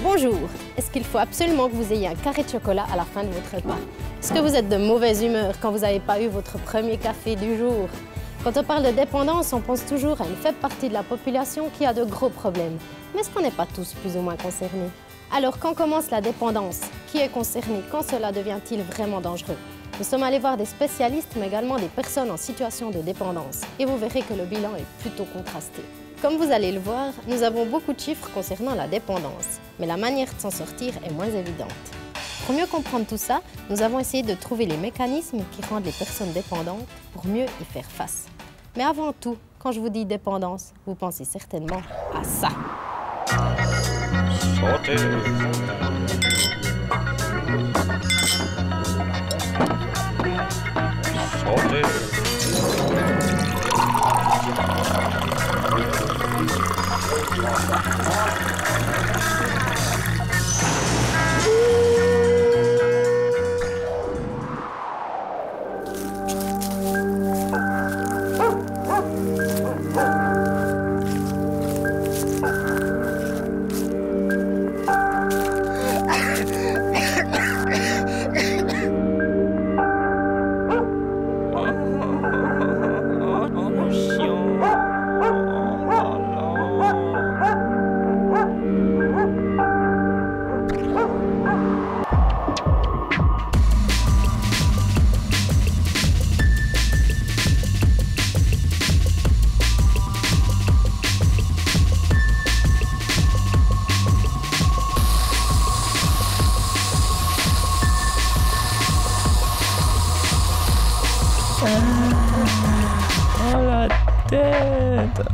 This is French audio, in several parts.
Bonjour, est-ce qu'il faut absolument que vous ayez un carré de chocolat à la fin de votre repas? Est-ce que vous êtes de mauvaise humeur quand vous n'avez pas eu votre premier café du jour? Quand on parle de dépendance, on pense toujours à une faible partie de la population qui a de gros problèmes. Mais est-ce qu'on n'est pas tous plus ou moins concernés? Alors quand commence la dépendance? Qui est concerné? Quand cela devient-il vraiment dangereux? Nous sommes allés voir des spécialistes, mais également des personnes en situation de dépendance. Et vous verrez que le bilan est plutôt contrasté. Comme vous allez le voir, nous avons beaucoup de chiffres concernant la dépendance, mais la manière de s'en sortir est moins évidente. Pour mieux comprendre tout ça, nous avons essayé de trouver les mécanismes qui rendent les personnes dépendantes pour mieux y faire face. Mais avant tout, quand je vous dis dépendance, vous pensez certainement à ça. Santé. Santé. Oh la tête.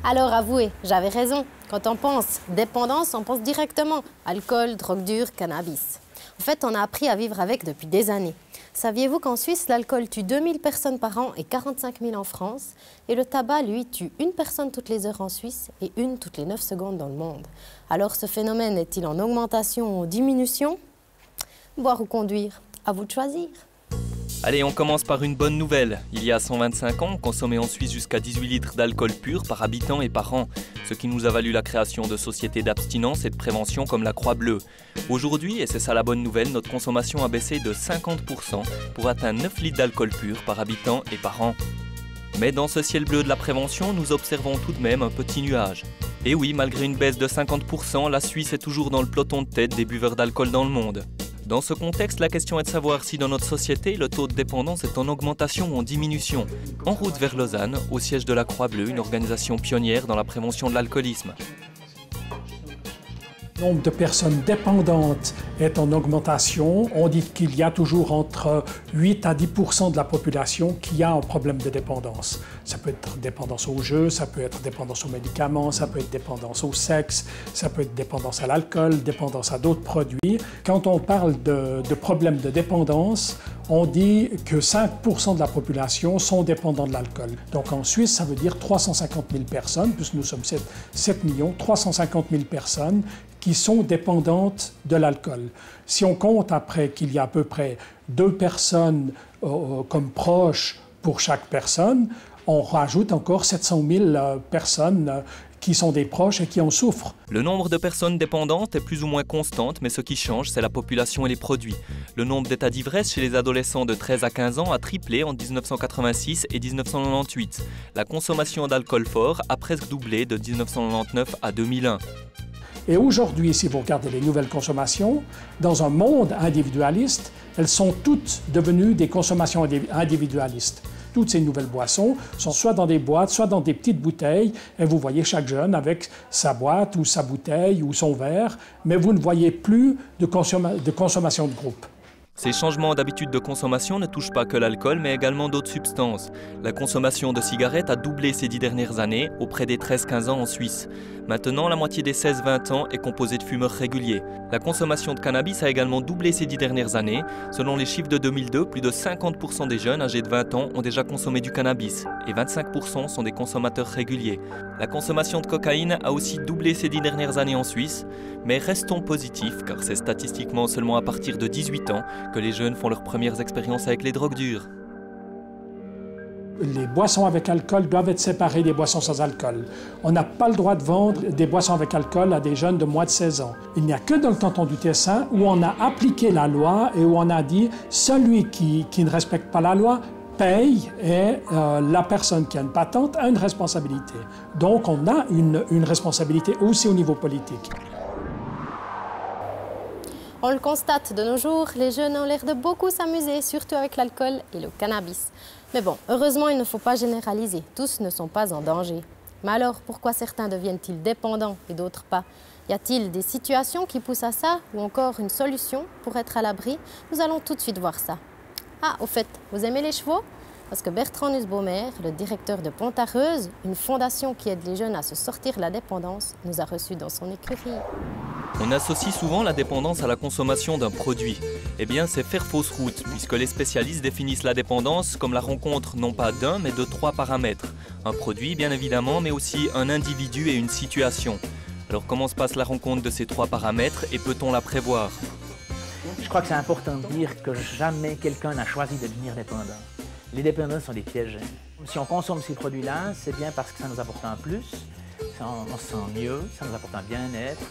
Alors avouez, j'avais raison. Quand on pense dépendance, on pense directement alcool, drogue dure, cannabis. En fait, on a appris à vivre avec depuis des années. Saviez-vous qu'en Suisse, l'alcool tue 2000 personnes par an et 45 000 en France? Et le tabac, lui, tue une personne toutes les heures en Suisse et une toutes les 9 secondes dans le monde. Alors ce phénomène est-il en augmentation ou en diminution? Boire ou conduire? À vous de choisir. Allez, on commence par une bonne nouvelle. Il y a 125 ans, on consommait en Suisse jusqu'à 18 litres d'alcool pur par habitant et par an, ce qui nous a valu la création de sociétés d'abstinence et de prévention comme la Croix-Bleue. Aujourd'hui, et c'est ça la bonne nouvelle, notre consommation a baissé de 50% pour atteindre 9 litres d'alcool pur par habitant et par an. Mais dans ce ciel bleu de la prévention, nous observons tout de même un petit nuage. Et oui, malgré une baisse de 50%, la Suisse est toujours dans le peloton de tête des buveurs d'alcool dans le monde. Dans ce contexte, la question est de savoir si dans notre société, le taux de dépendance est en augmentation ou en diminution. En route vers Lausanne, au siège de la Croix-Bleue, une organisation pionnière dans la prévention de l'alcoolisme. Le nombre de personnes dépendantes est en augmentation. On dit qu'il y a toujours entre 8 à 10% de la population qui a un problème de dépendance. Ça peut être dépendance au jeu, ça peut être dépendance aux médicaments, ça peut être dépendance au sexe, ça peut être dépendance à l'alcool, dépendance à d'autres produits. Quand on parle de problèmes de dépendance, on dit que 5% de la population sont dépendants de l'alcool. Donc en Suisse, ça veut dire 350 000 personnes, puisque nous sommes 7 millions, 350 000 personnes qui sont dépendantes de l'alcool. Si on compte après qu'il y a à peu près 2 personnes comme proches pour chaque personne, on rajoute encore 700 000 personnes qui sont des proches et qui en souffrent. Le nombre de personnes dépendantes est plus ou moins constante, mais ce qui change, c'est la population et les produits. Le nombre d'états d'ivresse chez les adolescents de 13 à 15 ans a triplé en 1986 et 1998. La consommation d'alcool fort a presque doublé de 1999 à 2001. Et aujourd'hui, si vous regardez les nouvelles consommations, dans un monde individualiste, elles sont toutes devenues des consommations individualistes. Toutes ces nouvelles boissons sont soit dans des boîtes, soit dans des petites bouteilles, et vous voyez chaque jeune avec sa boîte ou sa bouteille ou son verre, mais vous ne voyez plus de consommation de groupe. Ces changements d'habitude de consommation ne touchent pas que l'alcool, mais également d'autres substances. La consommation de cigarettes a doublé ces 10 dernières années, auprès des 13-15 ans en Suisse. Maintenant, la moitié des 16-20 ans est composée de fumeurs réguliers. La consommation de cannabis a également doublé ces 10 dernières années. Selon les chiffres de 2002, plus de 50% des jeunes âgés de 20 ans ont déjà consommé du cannabis et 25% sont des consommateurs réguliers. La consommation de cocaïne a aussi doublé ces 10 dernières années en Suisse, mais restons positifs car c'est statistiquement seulement à partir de 18 ans que les jeunes font leurs premières expériences avec les drogues dures. Les boissons avec alcool doivent être séparées des boissons sans alcool. On n'a pas le droit de vendre des boissons avec alcool à des jeunes de moins de 16 ans. Il n'y a que dans le canton du Tessin où on a appliqué la loi et où on a dit celui qui ne respecte pas la loi paye et la personne qui a une patente a une responsabilité. Donc on a une responsabilité aussi au niveau politique. On le constate de nos jours, les jeunes ont l'air de beaucoup s'amuser, surtout avec l'alcool et le cannabis. Mais bon, heureusement, il ne faut pas généraliser. Tous ne sont pas en danger. Mais alors, pourquoi certains deviennent-ils dépendants et d'autres pas? Y a-t-il des situations qui poussent à ça ou encore une solution pour être à l'abri? Nous allons tout de suite voir ça. Ah, au fait, vous aimez les chevaux? Parce que Bertrand Nussbaumer, le directeur de Pontareuse, une fondation qui aide les jeunes à se sortir de la dépendance, nous a reçus dans son écurie. On associe souvent la dépendance à la consommation d'un produit. Eh bien, c'est faire fausse route, puisque les spécialistes définissent la dépendance comme la rencontre non pas d'un, mais de 3 paramètres. Un produit, bien évidemment, mais aussi un individu et une situation. Alors, comment se passe la rencontre de ces 3 paramètres et peut-on la prévoir? Je crois que c'est important de dire que jamais quelqu'un n'a choisi de devenir dépendant. Les dépendants sont des pièges. Si on consomme ces produits-là, c'est bien parce que ça nous apporte un plus, on se sent mieux, ça nous apporte un bien-être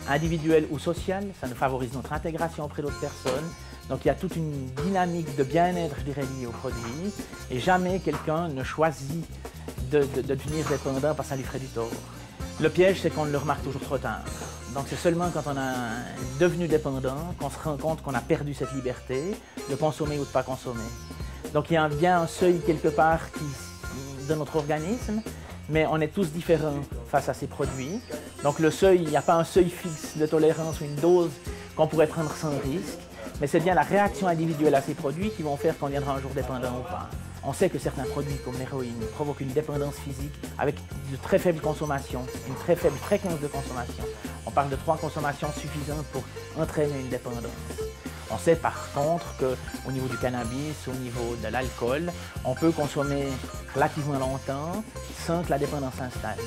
individuel ou social, ça nous favorise notre intégration auprès d'autres personnes. Donc il y a toute une dynamique de bien-être, je dirais, liée aux produits. Et jamais quelqu'un ne choisit de devenir dépendant parce que ça lui ferait du tort. Le piège, c'est qu'on le remarque toujours trop tard. Donc c'est seulement quand on est devenu dépendant qu'on se rend compte qu'on a perdu cette liberté de consommer ou de ne pas consommer. Donc il y a bien un seuil quelque part de notre organisme, mais on est tous différents face à ces produits. Donc le seuil, il n'y a pas un seuil fixe de tolérance ou une dose qu'on pourrait prendre sans risque, mais c'est bien la réaction individuelle à ces produits qui vont faire qu'on viendra un jour dépendant ou pas. On sait que certains produits comme l'héroïne provoquent une dépendance physique avec de très faibles consommations, une très faible fréquence de consommation. On parle de 3 consommations suffisantes pour entraîner une dépendance. On sait par contre qu'au niveau du cannabis, au niveau de l'alcool, on peut consommer relativement longtemps sans que la dépendance s'installe.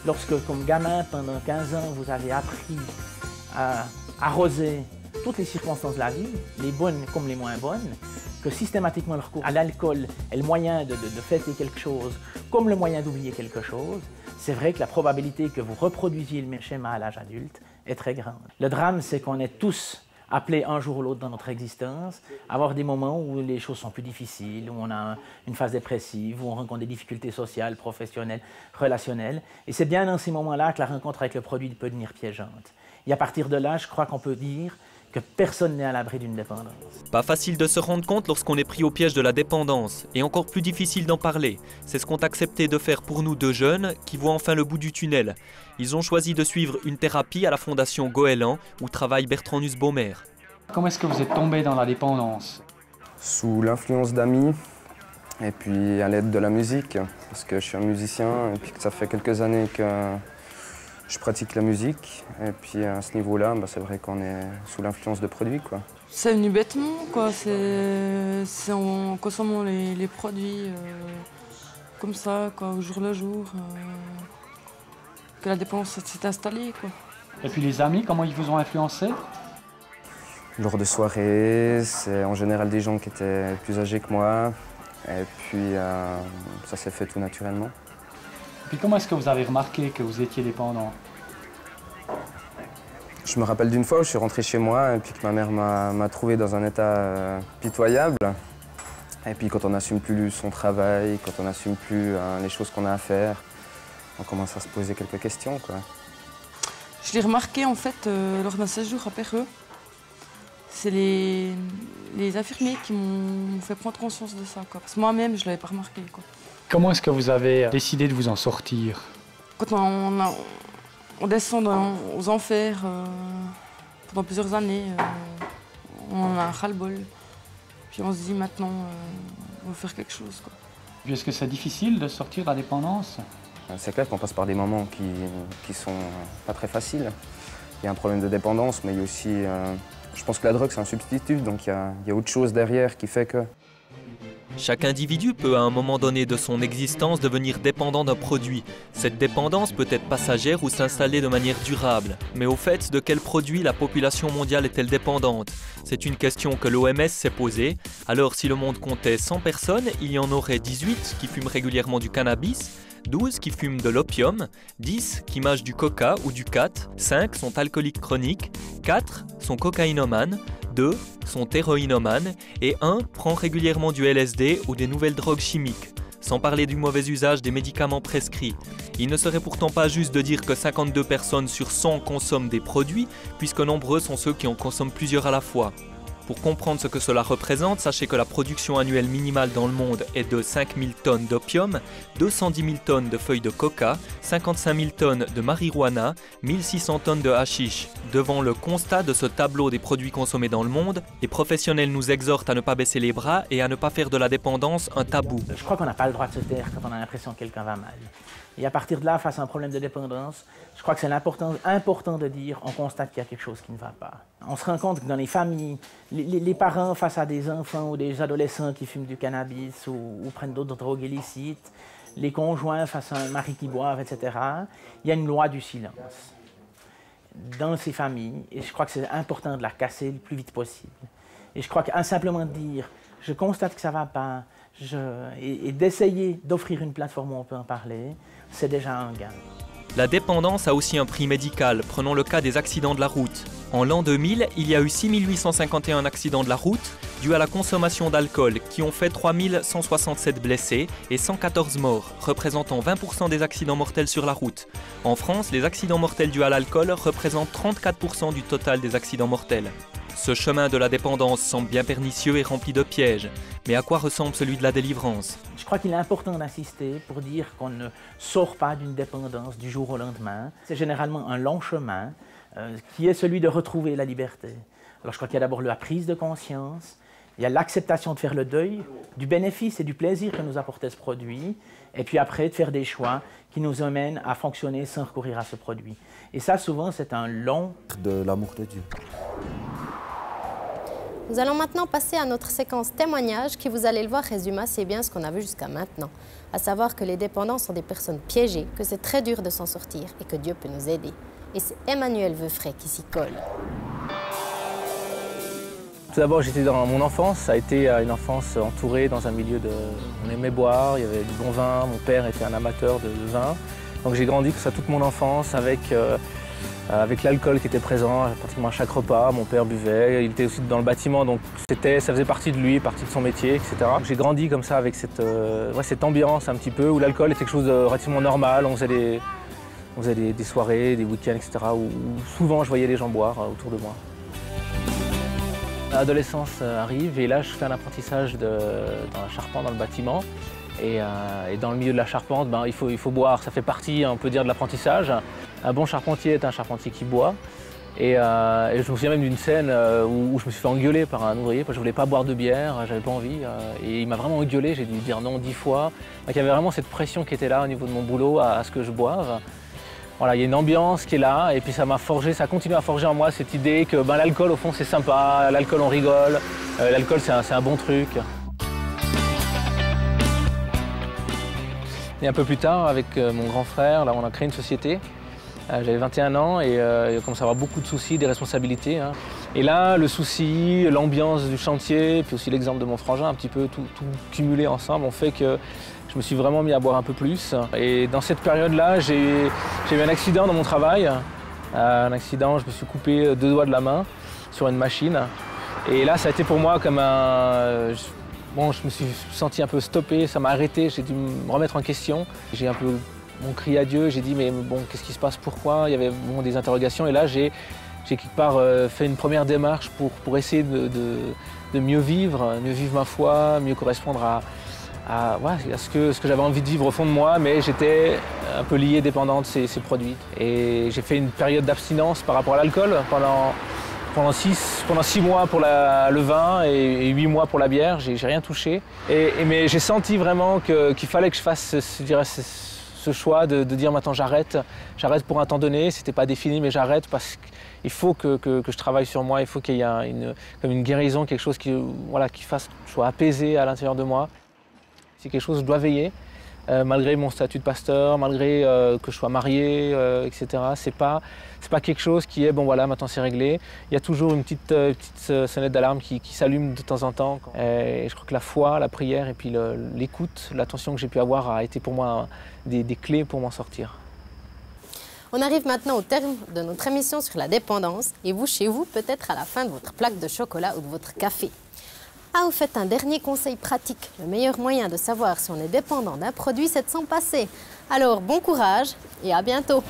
Lorsque, comme gamin, pendant 15 ans, vous avez appris à arroser toutes les circonstances de la vie, les bonnes comme les moins bonnes, que systématiquement le recours à l'alcool est le moyen de fêter quelque chose, comme le moyen d'oublier quelque chose, c'est vrai que la probabilité que vous reproduisiez le même schéma à l'âge adulte est très grande. Le drame, c'est qu'on est tous appelés un jour ou l'autre dans notre existence à avoir des moments où les choses sont plus difficiles, où on a une phase dépressive, où on rencontre des difficultés sociales, professionnelles, relationnelles. Et c'est bien dans ces moments-là que la rencontre avec le produit peut devenir piégeante. Et à partir de là, je crois qu'on peut dire que personne n'est à l'abri d'une dépendance. Pas facile de se rendre compte lorsqu'on est pris au piège de la dépendance, et encore plus difficile d'en parler. C'est ce qu'ont accepté de faire pour nous 2 jeunes qui voient enfin le bout du tunnel. Ils ont choisi de suivre une thérapie à la fondation Goéland, où travaille Bertrand Nussbaumer. Comment est-ce que vous êtes tombé dans la dépendance? Sous l'influence d'amis, et puis à l'aide de la musique, parce que je suis un musicien, et puis que ça fait quelques années que je pratique la musique, et puis à ce niveau-là, c'est vrai qu'on est sous l'influence de produits, quoi. C'est venu bêtement, quoi. C'est en consommant les produits comme ça, quoi, au jour le jour, que la dépendance s'est installée, quoi. Et puis les amis, comment ils vous ont influencé? Lors de soirées, c'est en général des gens qui étaient plus âgés que moi, et puis ça s'est fait tout naturellement. Et puis comment est-ce que vous avez remarqué que vous étiez dépendant? Je me rappelle d'une fois où je suis rentré chez moi et puis que ma mère m'a trouvé dans un état pitoyable. Et puis quand on n'assume plus son travail, quand on n'assume plus les choses qu'on a à faire, on commence à se poser quelques questions, quoi. Je l'ai remarqué en fait lors d'un séjour à Perreux. C'est les infirmiers qui m'ont fait prendre conscience de ça, quoi. Parce que moi-même, je ne l'avais pas remarqué, quoi. Comment est-ce que vous avez décidé de vous en sortir? Quand on On descend aux enfers pendant plusieurs années. On en a un ras-le-bol. Puis on se dit maintenant, on va faire quelque chose, quoi. Est-ce que c'est difficile de sortir de la dépendance? C'est clair qu'on passe par des moments qui sont pas très faciles. Il y a un problème de dépendance, mais il y a aussi... je pense que la drogue, c'est un substitut, donc il y a autre chose derrière qui fait que... Chaque individu peut à un moment donné de son existence devenir dépendant d'un produit. Cette dépendance peut être passagère ou s'installer de manière durable. Mais au fait, de quel produit la population mondiale est-elle dépendante? C'est une question que l'OMS s'est posée. Alors si le monde comptait 100 personnes, il y en aurait 18 qui fument régulièrement du cannabis, 12 qui fument de l'opium, 10 qui mâchent du coca ou du khat, 5 sont alcooliques chroniques, 4 sont cocaïnomanes, 2 sont héroïnomanes et 1 prend régulièrement du LSD ou des nouvelles drogues chimiques. Sans parler du mauvais usage des médicaments prescrits. Il ne serait pourtant pas juste de dire que 52 personnes sur 100 consomment des produits, puisque nombreux sont ceux qui en consomment plusieurs à la fois. Pour comprendre ce que cela représente, sachez que la production annuelle minimale dans le monde est de 5 000 tonnes d'opium, 210 000 tonnes de feuilles de coca, 55 000 tonnes de marijuana, 1600 tonnes de hashish. Devant le constat de ce tableau des produits consommés dans le monde, les professionnels nous exhortent à ne pas baisser les bras et à ne pas faire de la dépendance un tabou. Je crois qu'on n'a pas le droit de se taire quand on a l'impression que quelqu'un va mal. Et à partir de là, face à un problème de dépendance, je crois que c'est important de dire on constate qu'il y a quelque chose qui ne va pas. On se rend compte que dans les familles, les parents face à des enfants ou des adolescents qui fument du cannabis ou prennent d'autres drogues illicites, les conjoints face à un mari qui boive, etc., il y a une loi du silence dans ces familles. Et je crois que c'est important de la casser le plus vite possible. Et je crois qu'un simplement dire je constate que ça ne va pas, et d'essayer d'offrir une plateforme où on peut en parler, c'est déjà un gain. La dépendance a aussi un prix médical. Prenons le cas des accidents de la route. En l'an 2000, il y a eu 6 851 accidents de la route dus à la consommation d'alcool qui ont fait 3 167 blessés et 114 morts, représentant 20% des accidents mortels sur la route. En France, les accidents mortels dus à l'alcool représentent 34% du total des accidents mortels. Ce chemin de la dépendance semble bien pernicieux et rempli de pièges. Mais à quoi ressemble celui de la délivrance? Je crois qu'il est important d'insister pour dire qu'on ne sort pas d'une dépendance du jour au lendemain. C'est généralement un long chemin qui est celui de retrouver la liberté. Alors je crois qu'il y a d'abord la prise de conscience, il y a l'acceptation de faire le deuil du bénéfice et du plaisir que nous apportait ce produit, et puis après de faire des choix qui nous amènent à fonctionner sans recourir à ce produit. Et ça, souvent, c'est un long... de l'amour de Dieu. Nous allons maintenant passer à notre séquence témoignage qui, vous allez le voir, résume assez bien ce qu'on a vu jusqu'à maintenant. À savoir que les dépendants sont des personnes piégées, que c'est très dur de s'en sortir et que Dieu peut nous aider. Et c'est Emmanuel Veufray qui s'y colle. Tout d'abord, j'étais dans mon enfance. Ça a été une enfance entourée dans un milieu de... On aimait boire, il y avait du bon vin. Mon père était un amateur de vin. Donc j'ai grandi comme ça toute mon enfance avec l'alcool qui était présent pratiquement à chaque repas. Mon père buvait, il était aussi dans le bâtiment, donc ça faisait partie de lui, partie de son métier, etc. J'ai grandi comme ça avec cette ambiance un petit peu où l'alcool était quelque chose de relativement normal. On faisait des soirées, des week-ends, etc. où souvent je voyais les gens boire autour de moi. L'adolescence arrive et là je fais un apprentissage dans la charpente, dans le bâtiment. Et dans le milieu de la charpente, il faut boire, ça fait partie, on peut dire, de l'apprentissage. Un bon charpentier est un charpentier qui boit. Et je me souviens même d'une scène où je me suis fait engueuler par un ouvrier parce que je ne voulais pas boire de bière, j'avais pas envie. Et il m'a vraiment engueulé, j'ai dû dire non 10 fois. Donc il y avait vraiment cette pression qui était là au niveau de mon boulot à ce que je boive. Voilà, il y a une ambiance qui est là et puis ça m'a forgé, ça continue à forger en moi cette idée que l'alcool au fond c'est sympa, l'alcool on rigole, l'alcool c'est un bon truc. Et un peu plus tard, avec mon grand frère, là, on a créé une société. J'avais 21 ans et il commençait à avoir beaucoup de soucis, des responsabilités. Hein. Et là, le souci, l'ambiance du chantier, puis aussi l'exemple de mon frangin, un petit peu tout cumulé ensemble, ont fait que je me suis vraiment mis à boire un peu plus. Et dans cette période-là, j'ai eu un accident dans mon travail. Un accident, je me suis coupé 2 doigts de la main sur une machine. Et là, ça a été pour moi comme un... Bon, je me suis senti un peu stoppé, ça m'a arrêté, j'ai dû me remettre en question. J'ai un peu crié à Dieu, j'ai dit mais bon, qu'est-ce qui se passe, pourquoi? Il y avait des interrogations et là j'ai quelque part fait une première démarche pour essayer de mieux vivre ma foi, mieux correspondre à ce que j'avais envie de vivre au fond de moi, mais j'étais un peu lié, dépendant de ces produits. Et j'ai fait une période d'abstinence par rapport à l'alcool pendant 6 mois pour le vin et 8 mois pour la bière. J'ai rien touché. Mais j'ai senti vraiment qu'il fallait que je fasse ce choix de dire maintenant j'arrête pour un temps donné. C'était pas défini, mais j'arrête parce qu'il faut que je travaille sur moi. Il faut qu'il y ait comme une guérison, quelque chose qui fasse que je sois apaisé à l'intérieur de moi. C'est quelque chose que je dois veiller, malgré mon statut de pasteur, malgré que je sois marié, etc. C'est pas quelque chose qui est bon voilà, maintenant c'est réglé. Il y a toujours une petite sonnette d'alarme qui s'allume de temps en temps. Et je crois que la foi, la prière et puis l'écoute, l'attention que j'ai pu avoir a été pour moi des clés pour m'en sortir. On arrive maintenant au terme de notre émission sur la dépendance et vous, chez vous, peut-être à la fin de votre plaque de chocolat ou de votre café. Ah, au fait, un dernier conseil pratique. Le meilleur moyen de savoir si on est dépendant d'un produit, c'est de s'en passer. Alors, bon courage et à bientôt.